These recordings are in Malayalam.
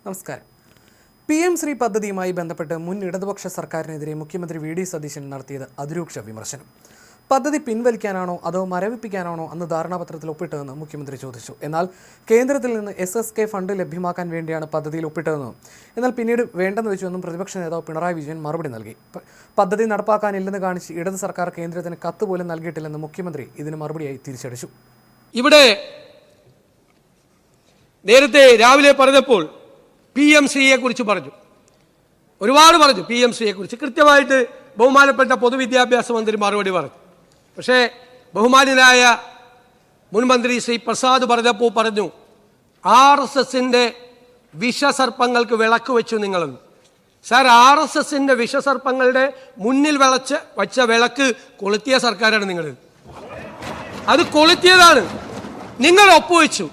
നമസ്കാരം. PM ശ്രീ പദ്ധതിയുമായി ബന്ധപ്പെട്ട് മുൻ ഇടതുപക്ഷ സർക്കാരിനെതിരെ മുഖ്യമന്ത്രി VD സതീശൻ നടത്തിയത് അതിരൂക്ഷ വിമർശനം. പദ്ധതി പിൻവലിക്കാനാണോ അതോ മരവിപ്പിക്കാനാണോ അന്ന് ധാരണാപത്രത്തിൽ ഒപ്പിട്ടതെന്ന് മുഖ്യമന്ത്രി ചോദിച്ചു. എന്നാൽ കേന്ദ്രത്തിൽ നിന്ന് SSK ഫണ്ട് ലഭ്യമാക്കാൻ വേണ്ടിയാണ് പദ്ധതിയിൽ ഒപ്പിട്ടതെന്നും എന്നാൽ പിന്നീട് വേണ്ടെന്ന് വെച്ചുവെന്നും പ്രതിപക്ഷ നേതാവ് പിണറായി വിജയൻ മറുപടി നൽകി. പദ്ധതി നടപ്പാക്കാനില്ലെന്ന് കാണിച്ച് ഇടത് സർക്കാർ കേന്ദ്രത്തിന് കത്ത് പോലും നൽകിയിട്ടില്ലെന്ന് മുഖ്യമന്ത്രി ഇതിന് മറുപടിയായി തിരിച്ചടിച്ചു. ഇവിടെ നേരത്തെ രാവിലെ പറഞ്ഞപ്പോൾ PMCയെ കുറിച്ച് പറഞ്ഞു, ഒരുപാട് പറഞ്ഞു. PMCയെ കുറിച്ച് കൃത്യമായിട്ട് ബഹുമാനപ്പെട്ട പൊതുവിദ്യാഭ്യാസ മന്ത്രി മറുപടി പറഞ്ഞു. പക്ഷേ ബഹുമാന്യനായ മുൻ മന്ത്രി ശ്രീ പ്രസാദ് പറഞ്ഞപ്പോൾ പറഞ്ഞു, RSSന്റെ വിഷസർപ്പങ്ങൾക്ക് വിളക്ക് വെച്ചു നിങ്ങളെന്ന്. സാർ, RSSന്റെ വിഷസർപ്പങ്ങളുടെ മുന്നിൽ വച്ച വിളക്ക് കൊളുത്തിയ സർക്കാരാണ് നിങ്ങൾ. അത് കൊളുത്തിയതാണ്. നിങ്ങൾ ഒപ്പുവെച്ചു.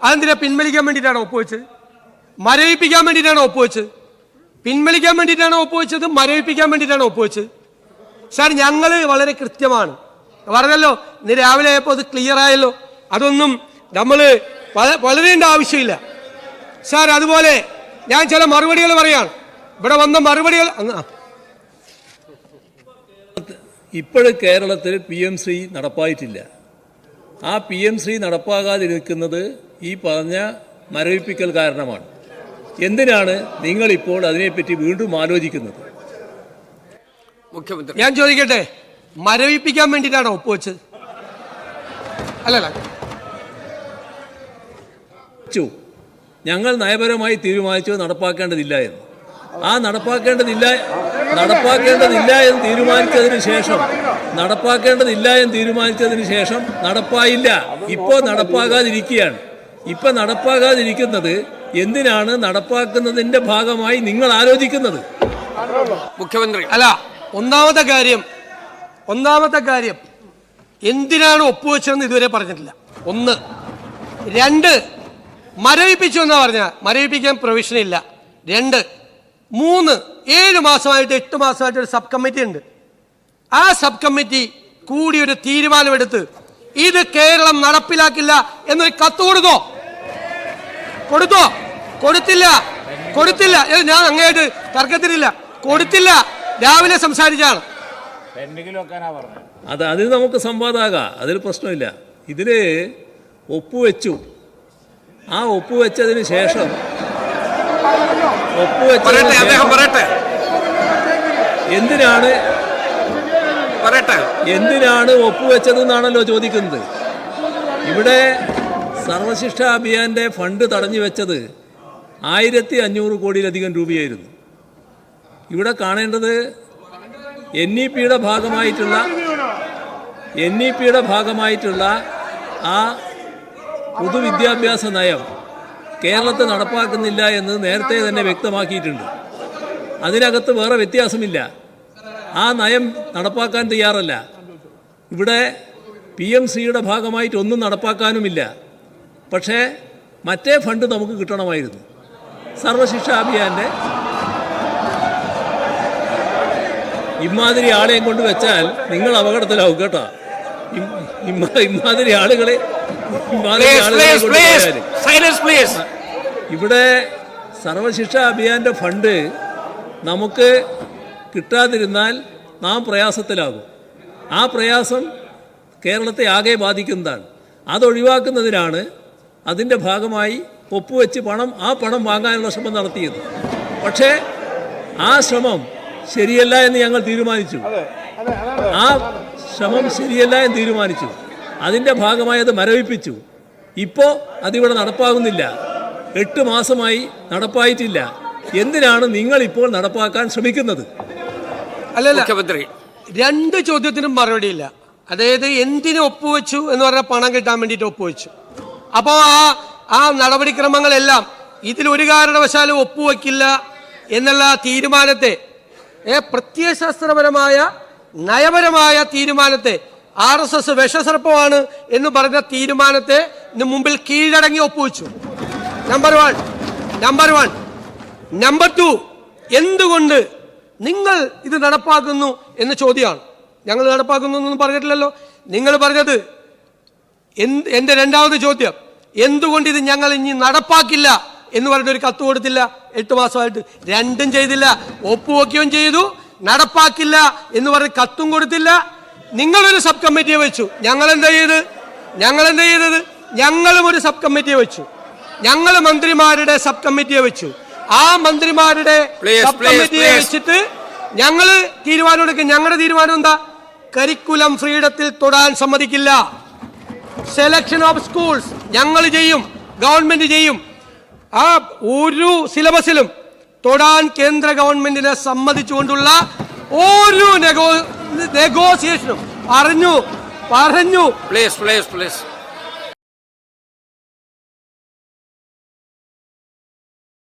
അതെന്തിനാ? പിൻവലിക്കാൻ വേണ്ടിയിട്ടാണ് ഒപ്പുവെച്ചത്? മരവിപ്പിക്കാൻ വേണ്ടിയിട്ടാണ് ഒപ്പുവെച്ചത്? പിൻവലിക്കാൻ വേണ്ടിയിട്ടാണ് ഒപ്പുവെച്ചത്? മരവിപ്പിക്കാൻ വേണ്ടിയിട്ടാണ് ഒപ്പുവെച്ചത്? സാർ, ഞങ്ങൾ വളരെ കൃത്യമാണ് പറഞ്ഞല്ലോ. ഇന്ന് രാവിലെ ആയപ്പോൾ അത് ക്ലിയർ ആയല്ലോ. അതൊന്നും നമ്മൾ വളരേണ്ട ആവശ്യമില്ല സാർ. അതുപോലെ ഞാൻ ചില മറുപടികൾ പറയാണ്. ഇവിടെ വന്ന മറുപടികൾ ഇപ്പോഴും കേരളത്തിൽ PMC നടപ്പായിട്ടില്ല. ആ PMC നടപ്പാകാതിരിക്കുന്നത് ഈ പറഞ്ഞ മരവിപ്പിക്കൽ കാരണമാണ്. എന്തിനാണ് നിങ്ങളിപ്പോൾ അതിനെപ്പറ്റി വീണ്ടും ആലോചിക്കുന്നത്? മുഖ്യമന്ത്രി, ഞാൻ ചോദിക്കട്ടെ, മരവിപ്പിക്കാൻ വേണ്ടിയിട്ടാണോ ഒപ്പുവെച്ചത്? അല്ലല്ല, ഞങ്ങൾ നയപരമായി തീരുമാനിച്ചു നടപ്പാക്കേണ്ടതില്ല എന്ന്. ആ നടപ്പാക്കേണ്ടതില്ല എന്ന് തീരുമാനിച്ചതിന് ശേഷം നടപ്പായില്ല. ഇപ്പോൾ നടപ്പാകാതിരിക്കുകയാണ്. ഇപ്പൊ നടപ്പാകാതിരിക്കുന്നത് എന്തിനാണ്? നടപ്പാക്കുന്നതിന്റെ ഭാഗമായി നിങ്ങൾ ആലോചിക്കുന്നത്. മുഖ്യമന്ത്രി, അല്ല, ഒന്നാമത്തെ കാര്യം എന്തിനാണ് ഒപ്പുവെച്ചതെന്ന് ഇതുവരെ പറഞ്ഞിട്ടില്ല. 1. 2, മരവിപ്പിച്ചു എന്നാ പറഞ്ഞ, മരവിപ്പിക്കാൻ പ്രൊവിഷൻ ഇല്ല. 2. 3, 7 മാസമായിട്ട് 8 മാസമായിട്ട് ഒരു സബ് കമ്മിറ്റി ഉണ്ട്. ആ സബ് കമ്മിറ്റി കൂടി ഒരു തീരുമാനമെടുത്ത് ഇത് കേരളം നടപ്പിലാക്കില്ല എന്നൊരു കത്ത് കൊടുത്തില്ല. ഞാൻ അങ്ങേയായിട്ട് തർക്കത്തിനില്ല. കൊടുത്തില്ല. രാവിലെ സംസാരിച്ചാണ്. അതിൽ നമുക്ക് സംവാദമാകാം, അതിൽ പ്രശ്നമില്ല. ഇതില് ഒപ്പുവെച്ചു. ആ ഒപ്പുവെച്ചതിന് ശേഷം എന്തിനാണ് ഒപ്പുവെച്ചതെന്നാണല്ലോ ചോദിക്കുന്നത്. ഇവിടെ സർവശിക്ഷാ അഭിയാന്റെ ഫണ്ട് തടഞ്ഞു വെച്ചത് 1500 കോടിയിലധികം രൂപയായിരുന്നു. ഇവിടെ കാണേണ്ടത് NEPയുടെ ഭാഗമായിട്ടുള്ള ആ പൊതുവിദ്യാഭ്യാസ നയം കേരളത്തിൽ നടപ്പാക്കുന്നില്ല എന്ന് നേരത്തെ തന്നെ വ്യക്തമാക്കിയിട്ടുണ്ട്. അതിനകത്ത് വേറെ വ്യത്യാസമില്ല. ആ നയം നടപ്പാക്കാൻ തയ്യാറല്ല. ഇവിടെ PMCയുടെ ഭാഗമായിട്ടൊന്നും നടപ്പാക്കാനുമില്ല. പക്ഷേ മറ്റേ ഫണ്ട് നമുക്ക് കിട്ടണമായിരുന്നു. സർവശിക്ഷാ അഭിയാൻ്റെ ഇമാതിരി ആളെയും കൊണ്ട് വെച്ചാൽ നിങ്ങൾ അപകടത്തിലാവും കേട്ടോ. ഇമാതിരി ആളുകളെ ഇവിടെ സർവശിക്ഷാ അഭിയാന്റെ ഫണ്ട് നമുക്ക് കിട്ടാതിരുന്നാൽ നാം പ്രയാസത്തിലാകും. ആ പ്രയാസം കേരളത്തെ ആകെ ബാധിക്കുന്നതാണ്. അതൊഴിവാക്കുന്നതിനാണ് അതിൻ്റെ ഭാഗമായി ഒപ്പുവെച്ച് ആ പണം വാങ്ങാനുള്ള ശ്രമം നടത്തിയത്. പക്ഷേ ആ ശ്രമം ശരിയല്ല എന്ന് ഞങ്ങൾ തീരുമാനിച്ചു. അതിൻ്റെ ഭാഗമായി അത് മരവിപ്പിച്ചു. ഇപ്പോൾ അതിവിടെ നടപ്പാകുന്നില്ല. 8 മാസമായി നടപ്പായിട്ടില്ല. എന്തിനാണ് നിങ്ങൾ ഇപ്പോൾ നടപ്പാക്കാൻ ശ്രമിക്കുന്നത്? അല്ലല്ല മുഖ്യമന്ത്രി, 2 ചോദ്യത്തിനും മറുപടിയില്ല. അതായത് എന്തിനു ഒപ്പുവെച്ചു എന്ന് പറഞ്ഞാൽ പണം കിട്ടാൻ വേണ്ടിയിട്ട് ഒപ്പുവെച്ചു. അപ്പോൾ ആ നടപടിക്രമങ്ങളെല്ലാം ഇതിലൊരു കാരണവശാലും ഒപ്പുവെക്കില്ല എന്നുള്ള തീരുമാനത്തെ, പ്രത്യയശാസ്ത്രപരമായ നയപരമായ തീരുമാനത്തെ, RSS വിഷസർപ്പമാണ് എന്ന് പറഞ്ഞ തീരുമാനത്തെ മുമ്പിൽ കീഴടങ്ങി ഒപ്പുവെച്ചു. നമ്പർ 1. നമ്പർ 2, എന്തുകൊണ്ട് നിങ്ങൾ ഇത് നടപ്പാക്കുന്നു എന്ന ചോദ്യമാണ്. ഞങ്ങൾ നടപ്പാക്കുന്നു എന്നൊന്നും പറഞ്ഞിട്ടില്ലല്ലോ. നിങ്ങൾ പറഞ്ഞത് എൻ്റെ രണ്ടാമത്തെ ചോദ്യം, എന്തുകൊണ്ട് ഇത് ഞങ്ങൾ ഇനി നടപ്പാക്കില്ല എന്ന് പറഞ്ഞിട്ട് ഒരു കത്ത് കൊടുത്തില്ല 8 മാസമായിട്ട്. രണ്ടും ചെയ്തില്ല. ഒപ്പുവെക്കുകയും ചെയ്തു, നടപ്പാക്കില്ല എന്ന് പറഞ്ഞ് കത്തും കൊടുത്തില്ല. നിങ്ങളൊരു സബ് കമ്മിറ്റിയെ വെച്ചു. ഞങ്ങളെന്താ ചെയ്തത്? ഞങ്ങളും ഒരു സബ് കമ്മിറ്റിയെ വെച്ചു. ഞങ്ങൾ മന്ത്രിമാരുടെ സബ് കമ്മിറ്റിയെ വെച്ചു. ആ മന്ത്രിമാരുടെ സബ് കമ്മിറ്റിയെ വെച്ചിട്ട് ഞങ്ങൾ തീരുമാനമെടുക്കും. ഞങ്ങളുടെ തീരുമാനം എന്താ? കരിക്കുലം ഫ്രീഡത്തിൽ തൊടാൻ സമ്മതിക്കില്ല. സെലക്ഷൻ ഓഫ് സ്കൂൾസ് ഞങ്ങൾ ചെയ്യും, ഗവൺമെന്റ് ചെയ്യും. ആ ഒരു സിലബസിലും തൊടാൻ കേന്ദ്ര ഗവൺമെന്റിനെ സമ്മതിച്ചുകൊണ്ടുള്ള ഒരു നെഗോസിയേഷനും പറഞ്ഞു. പ്ലീസ്